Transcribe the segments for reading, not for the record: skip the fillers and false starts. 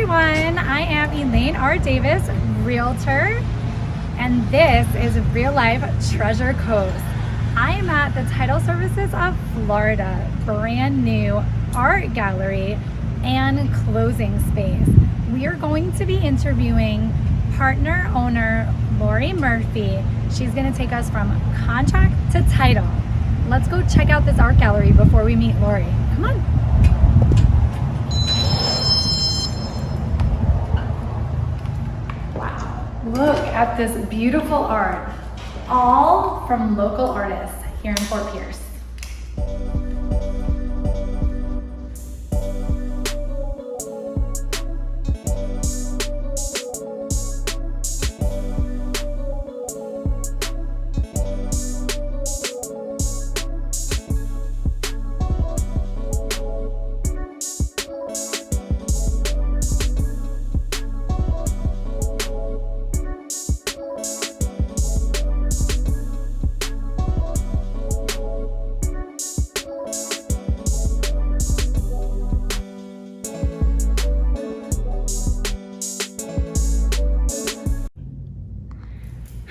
everyone, I am Elaine R. Davis, Realtor, and this is Real Life Treasure Coast. I am at the Title Services of Florida, brand new art gallery and closing space. We are going to be interviewing partner owner Lori Murphy. She's going to take us from contract to title. Let's go check out this art gallery before we meet Lori. Come on. Look at this beautiful art, all from local artists here in Fort Pierce.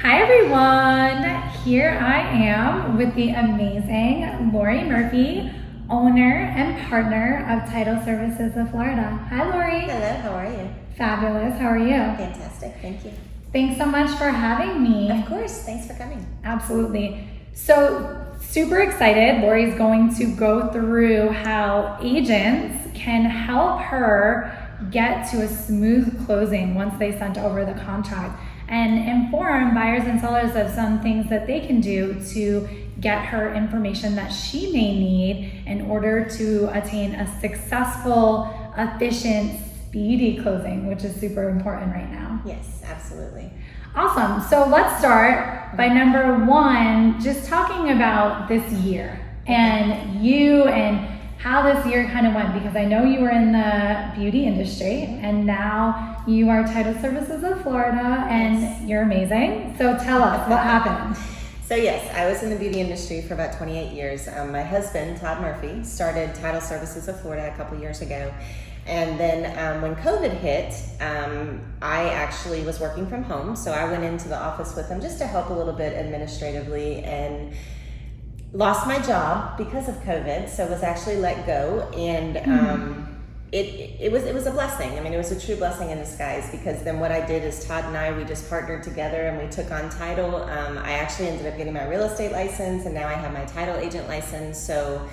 Hi everyone, here I am with the amazing Lori Murphy, owner and partner of Title Services of Florida. Hi Lori. Hello, how are you? Fabulous, how are you? Fantastic, thank you. Thanks so much for having me. Of course, thanks for coming. Absolutely. So super excited. Lori's going to go through how agents can help her get to a smooth closing once they sent over the contract, and inform buyers and sellers of some things that they can do to get her information that she may need in order to attain a successful, efficient, speedy closing, which is super important right now. Yes, absolutely. Awesome. So let's start by number one, just talking about this year and you and how this year kind of went, because I know you were in the beauty industry and now you are Title Services of Florida and Yes. You're amazing. So tell us what happened. So yes, I was in the beauty industry for about 28 years. My husband, Todd Murphy, started Title Services of Florida a couple years ago. And then when COVID hit, I actually was working from home. So I went into the office with him just to help a little bit administratively, and lost my job because of COVID, so was actually let go, and it was a blessing. I mean, it was a true blessing in disguise, because then what I did is Todd and I, we just partnered together and we took on title. I actually ended up getting my real estate license, and now I have my title agent license, so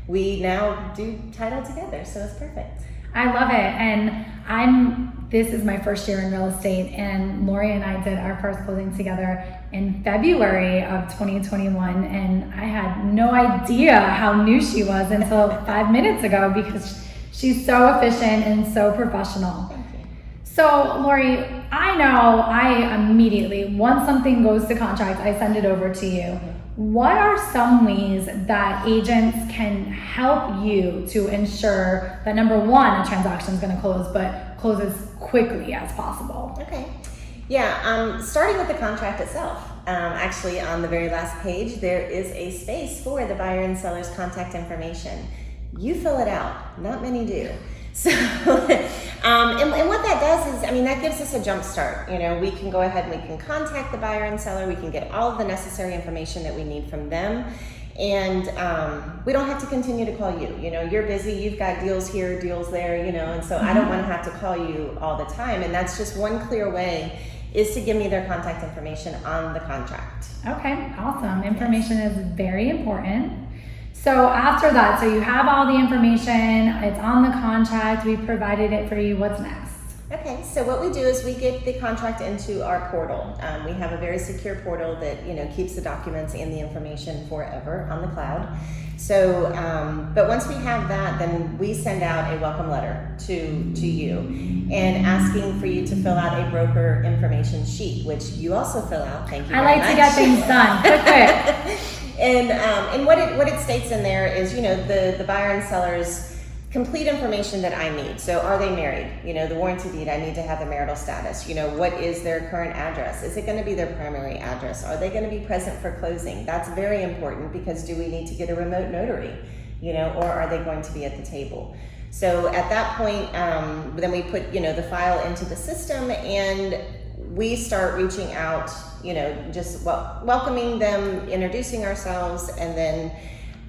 we now do title together, so it's perfect. I love it. And this is my first year in real estate, and Lori and I did our first closing together in February of 2021, and I had no idea how new she was until 5 minutes ago, because she's so efficient and so professional. Thank you. So Lori, I know I immediately, once something goes to contract, I send it over to you. What are some ways that agents can help you to ensure that, number one, a transaction is going to close, but close as quickly as possible? Okay. Yeah, starting with the contract itself. Actually, on the very last page, there is a space for the buyer and seller's contact information. You fill it out. Not many do. So, and what that does is, I mean, that gives us a jump start. You know, we can go ahead and we can contact the buyer and seller. We can get all of the necessary information that we need from them. And we don't have to continue to call you. You know, you're busy, you've got deals here, deals there, you know, and so I don't want to have to call you all the time. And that's just one clear way, is to give me their contact information on the contract. Okay, awesome. Information is very important. So after that, so you have all the information, it's on the contract, we provided it for you, what's next? Okay, so what we do is we get the contract into our portal. We have a very secure portal that, you know, keeps the documents and the information forever on the cloud. So, but once we have that, then we send out a welcome letter to you, and asking for you to fill out a broker information sheet, which you also fill out. Thank you very much. I like to get things done quick. And what it states in there is, you know, the buyer and seller's complete information that I need. So are they married? You know, the warranty deed, I need to have the marital status. You know, what is their current address? Is it going to be their primary address? Are they going to be present for closing? That's very important, because do we need to get a remote notary? You know, or are they going to be at the table? So at that point, then we put, the file into the system, and we start reaching out, just welcoming them, introducing ourselves, and then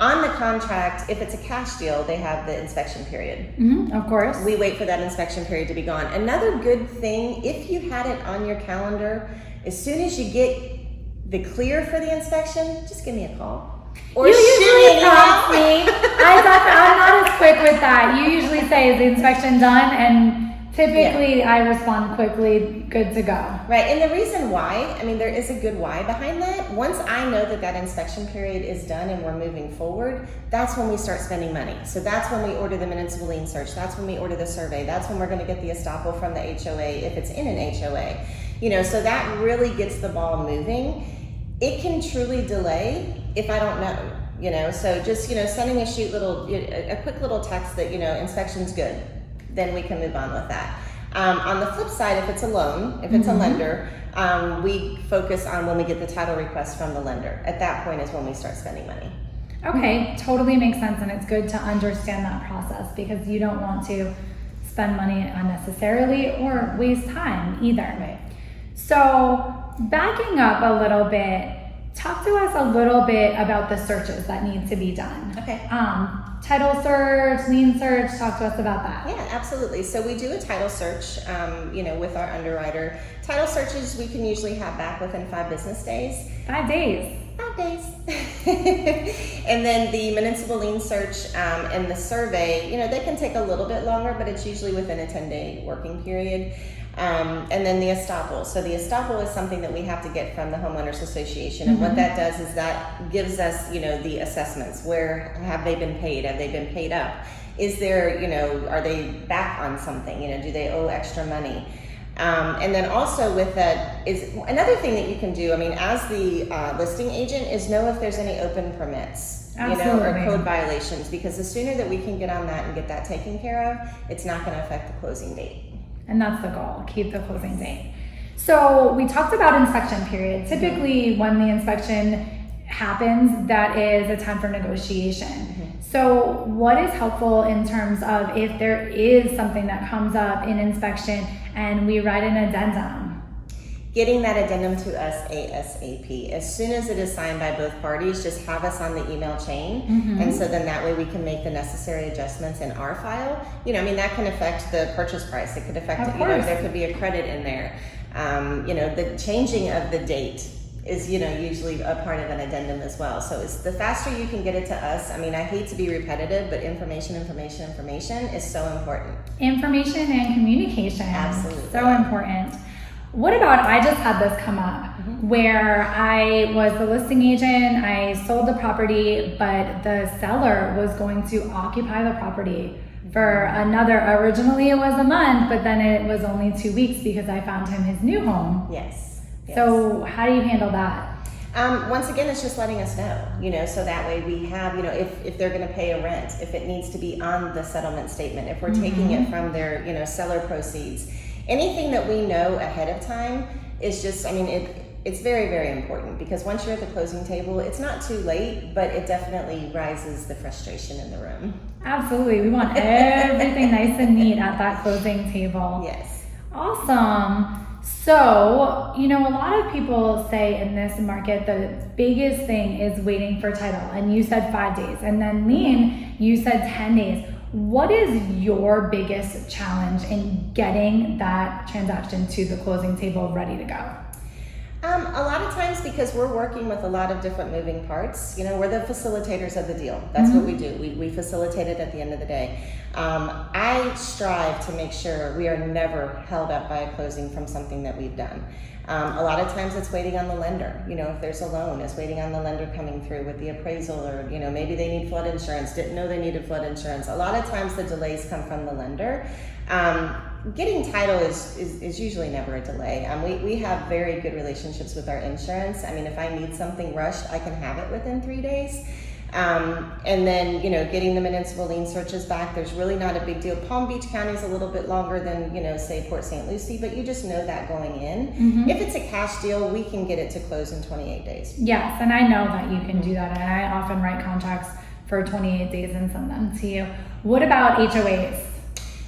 on the contract, if it's a cash deal, they have the inspection period. Of course. We wait for that inspection period to be gone. Another good thing, if you had it on your calendar, as soon as you get the clear for the inspection, just give me a call. Or you shoot usually me. prompt me. I'm not as quick with that. You usually say, is the inspection done? And typically I respond quickly, good to go. Right, and the reason why, there is a good why behind that. Once I know that inspection period is done and we're moving forward, that's when we start spending money. So that's when we order the municipal lien search, that's when we order the survey, that's when we're gonna get the estoppel from the HOA if it's in an HOA. So that really gets the ball moving. It can truly delay if I don't know, so just, sending a quick little text that, inspection's good, then we can move on with that. On the flip side, if it's a loan, if it's a lender, we focus on when we get the title request from the lender. At that point is when we start spending money. Okay, totally makes sense, and it's good to understand that process because you don't want to spend money unnecessarily or waste time either. Right. So backing up a little bit, talk to us a little bit about the searches that need to be done. Okay. Title search, lien search, talk to us about that. Yeah, absolutely. So we do a title search, with our underwriter. Title searches we can usually have back within 5 business days. 5 days. 5 days. And then the municipal lien search and the survey, they can take a little bit longer, but it's usually within a 10-day working period. And then the estoppel. So the estoppel is something that we have to get from the homeowners association. And what that does is that gives us, the assessments. Where have they been paid? Have they been paid up? Is there, are they back on something? Do they owe extra money? And then also with that is another thing that you can do, as the listing agent, is know if there's any open permits, or code violations, because the sooner that we can get on that and get that taken care of, it's not going to affect the closing date. And that's the goal, keep the closing date. So we talked about inspection period. Typically when the inspection happens, that is a time for negotiation. So what is helpful in terms of if there is something that comes up in inspection and we write an addendum? Getting that addendum to us ASAP. As soon as it is signed by both parties, just have us on the email chain. And so then that way we can make the necessary adjustments in our file. That can affect the purchase price. It could affect, there could be a credit in there. The changing of the date is, usually a part of an addendum as well. So it's the faster you can get it to us. I hate to be repetitive, but information is so important. Information and communication. Absolutely. So important. What about, I just had this come up where I was the listing agent, I sold the property, but the seller was going to occupy the property for originally it was a month, but then it was only 2 weeks because I found him his new home. Yes. So how do you handle that? Once again, it's just letting us know, so that way we have, if they're going to pay a rent, if it needs to be on the settlement statement, if we're taking it from their, seller proceeds. Anything that we know ahead of time is just, it's very, very important because once you're at the closing table, it's not too late, but it definitely rises the frustration in the room. Absolutely. We want everything nice and neat at that closing table. Yes. Awesome. So, a lot of people say in this market, the biggest thing is waiting for title. And you said 5 days. And then lien, you said 10 days. What is your biggest challenge in getting that transaction to the closing table ready to go? A lot of times because we're working with a lot of different moving parts, we're the facilitators of the deal. That's what we do. We facilitate it at the end of the day. I strive to make sure we are never held up by a closing from something that we've done. A lot of times it's waiting on the lender. If there's a loan, it's waiting on the lender coming through with the appraisal, or maybe they need flood insurance, didn't know they needed flood insurance. A lot of times the delays come from the lender. Getting title is usually never a delay. We have very good relationships with our insurance. If I need something rushed, I can have it within 3 days. And then, getting the municipal lien searches back, there's really not a big deal. Palm Beach County is a little bit longer than, say Port St. Lucie, but you just know that going in. If it's a cash deal, we can get it to close in 28 days. Yes, and I know that you can do that. And I often write contracts for 28 days and send them to you. What about HOAs?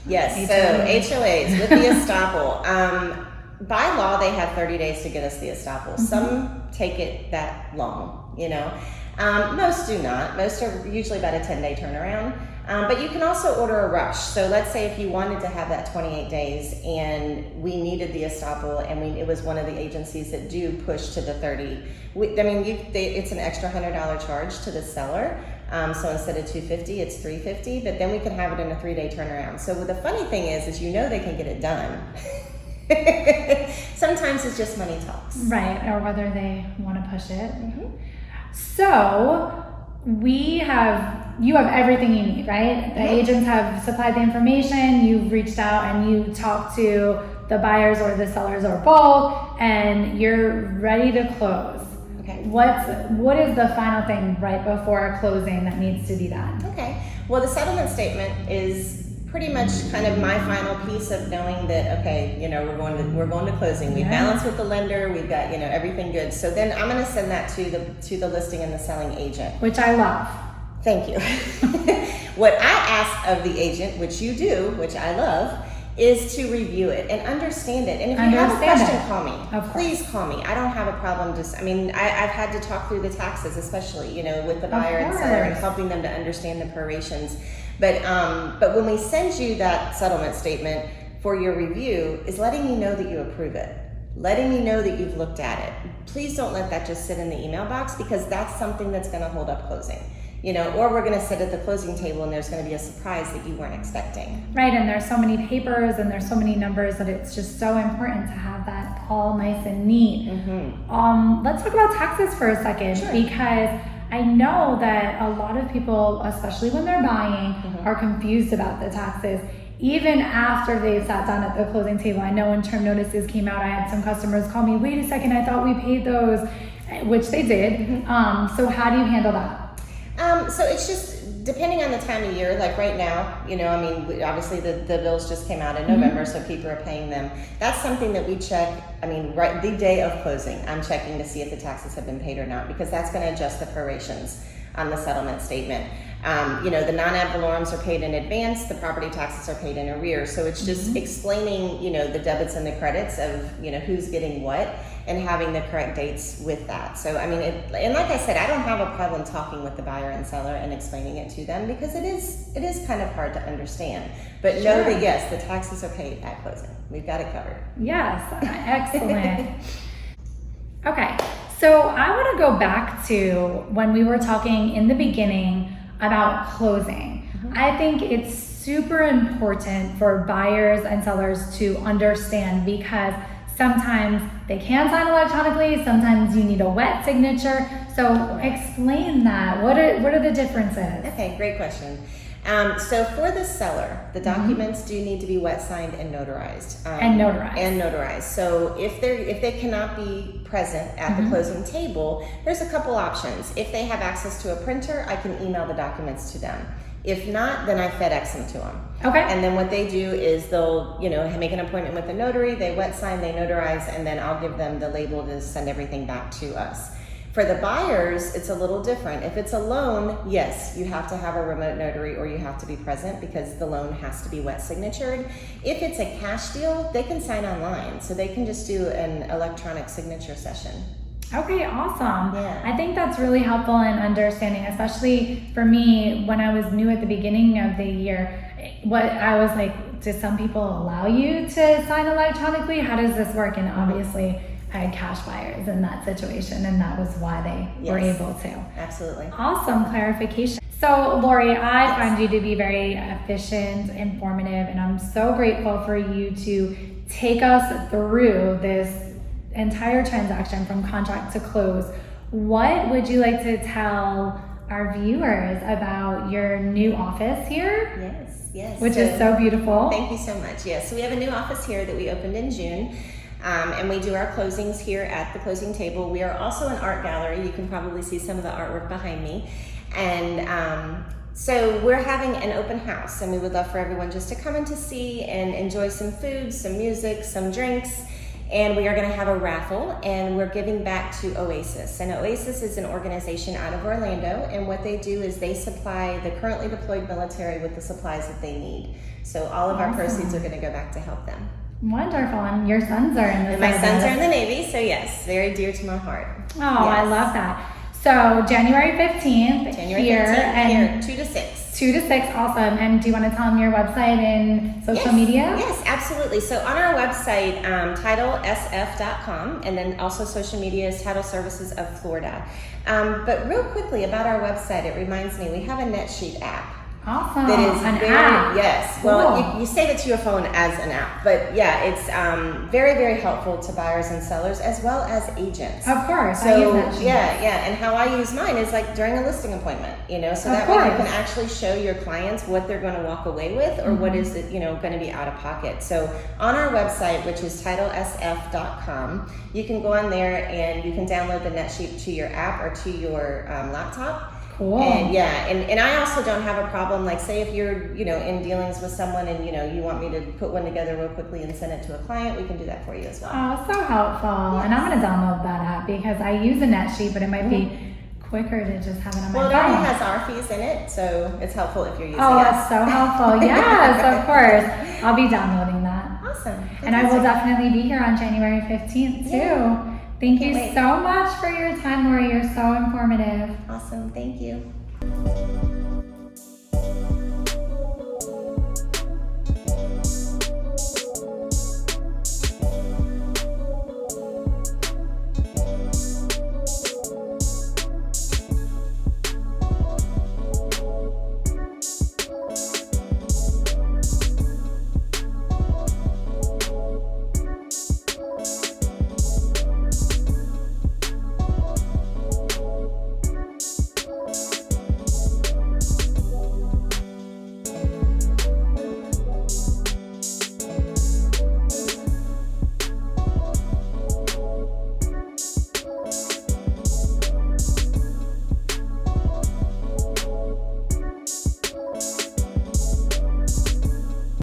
Yes, so HOAs with the estoppel. By law, they have 30 days to get us the estoppel. Some take it that long, you know. Most do not. Most are usually about a 10-day turnaround. But you can also order a rush. So let's say if you wanted to have that 28 days and we needed the estoppel and it was one of the agencies that do push to the 30, it's an extra $100 charge to the seller. So instead of $250, it's $350, but then we can have it in a 3-day turnaround. So the funny thing is you know they can get it done. Sometimes it's just money talks. Right, or whether they want to push it. So you have everything you need, right? The agents have supplied the information, you've reached out and you talked to the buyers or the sellers or both, and you're ready to close. Okay. What is the final thing right before closing that needs to be done? Okay. Well, the settlement statement is pretty much kind of my final piece of knowing that, okay, you know, we're going to closing. We balance with the lender. We've got, you know, everything good. So then I'm going to send that to the listing and the selling agent, which I love. Thank you. What I ask of the agent, which you do, which I love, is to review it and understand it. And if you have a question, call me. Please call me. I don't have a problem. I've had to talk through the taxes, especially, you know, with the buyer and seller and helping them to understand the prorations. But when we send you that settlement statement for your review, is letting you know that you approve it, letting you know that you've looked at it. Please don't let that just sit in the email box, because that's something that's going to hold up closing. You know, or we're going to sit at the closing table and there's going to be a surprise that you weren't expecting. Right, and there's so many papers and there's so many numbers that it's just so important to have that all nice and neat. Let's talk about taxes for a second, because I know that a lot of people, especially when they're buying, are confused about the taxes. Even after they've sat down at the closing table. I know when term notices came out, I had some customers call me, wait a second, I thought we paid those, which they did. So how do you handle that? So it's just depending on the time of year. Like right now, you know, I mean, obviously the bills just came out in November, so people are paying them. That's something that we check. I mean, right the day of closing, I'm checking to see if the taxes have been paid or not, because that's going to adjust the prorations on the settlement statement. You know, the non-ad valorums are paid in advance, the property taxes are paid in arrears. So it's just explaining, you know, the debits and the credits of, you know, who's getting what and having the correct dates with that. So, I mean, and like I said, I don't have a problem talking with the buyer and seller and explaining it to them, because it is kind of hard to understand. But know that, yes, the taxes are paid at closing. We've got it covered. Yes, excellent. Okay, so I want to go back to when we were talking in the beginning about closing. I think it's super important for buyers and sellers to understand, because sometimes they can sign electronically, sometimes you need a wet signature. So explain that. What are the differences? Okay, great question. So for the seller, the documents do need to be wet signed and notarized. And notarized. So if they cannot be present at the closing table, there's a couple options. If they have access to a printer, I can email the documents to them. If not, then I FedEx them to them. Okay. And then what they do is they'll, you know, make an appointment with the notary, they wet sign, they notarize, and then I'll give them the label to send everything back to us. For the buyers, it's a little different. If it's a loan, yes, you have to have a remote notary or you have to be present, because the loan has to be wet signatured. If it's a cash deal, they can sign online. So they can just do an electronic signature session. Okay, awesome. Yeah. I think that's really helpful in understanding, especially for me when I was new at the beginning of the year. What I was like, do some people allow you to sign electronically? How does this work? And obviously I had cash buyers in that situation, and that was why they were able to. Absolutely. Awesome clarification. So Lori, I find you to be very efficient, informative, and I'm so grateful for you to take us through this entire transaction from contract to close. What would you like to tell our viewers about your new office here? Yes. Which is so beautiful. Thank you so much. Yes, so we have a new office here that we opened in June. And we do our closings here at the closing table. We are also an art gallery. You can probably see some of the artwork behind me. And so we're having an open house, and we would love for everyone just to come in to see and enjoy some food, some music, some drinks, And we are going to have a raffle, and we're giving back to Oasis. And Oasis is an organization out of Orlando, and what they do is they supply the currently deployed military with the supplies that they need. So all of our proceeds are going to go back to help them. Wonderful. And your sons are in the And my sons are in the Navy, so yes, very dear to my heart. Oh, yes. I love that. So January 15th, here, 2 to 6. 2 to 6, awesome. And do you want to tell them your website and social media? Yes, absolutely. So on our website, titlesf.com, and then also social media is Title Services of Florida. But real quickly about our website, it reminds me, we have a NetSheet app. Awesome. That is an very, app. yes. Cool. Well, you say that to your phone as an app, but yeah, it's very, very helpful to buyers and sellers as well as agents. Of course. So I use that sheet. yeah. And how I use mine is like during a listing appointment, so that way you can actually show your clients what they're going to walk away with or what is it, going to be out of pocket. So on our website, which is titlesf.com, you can go on there and you can download the NetSheet to your app or to your laptop. Cool. And and I also don't have a problem, like say if you're, in dealings with someone and, you want me to put one together real quickly and send it to a client, we can do that for you as well. Oh, so helpful. Yes. And I'm going to download that app because I use a NetSheet, but it might be quicker to just have it on my phone. Well, it already has our fees in it, so it's helpful if you're using it. Oh, that's so helpful. Yes, of course. I'll be downloading that. Awesome. And I will definitely be here on January 15th too. Yeah. Thank you so much for your time, Lori. You're so informative. Awesome. Thank you.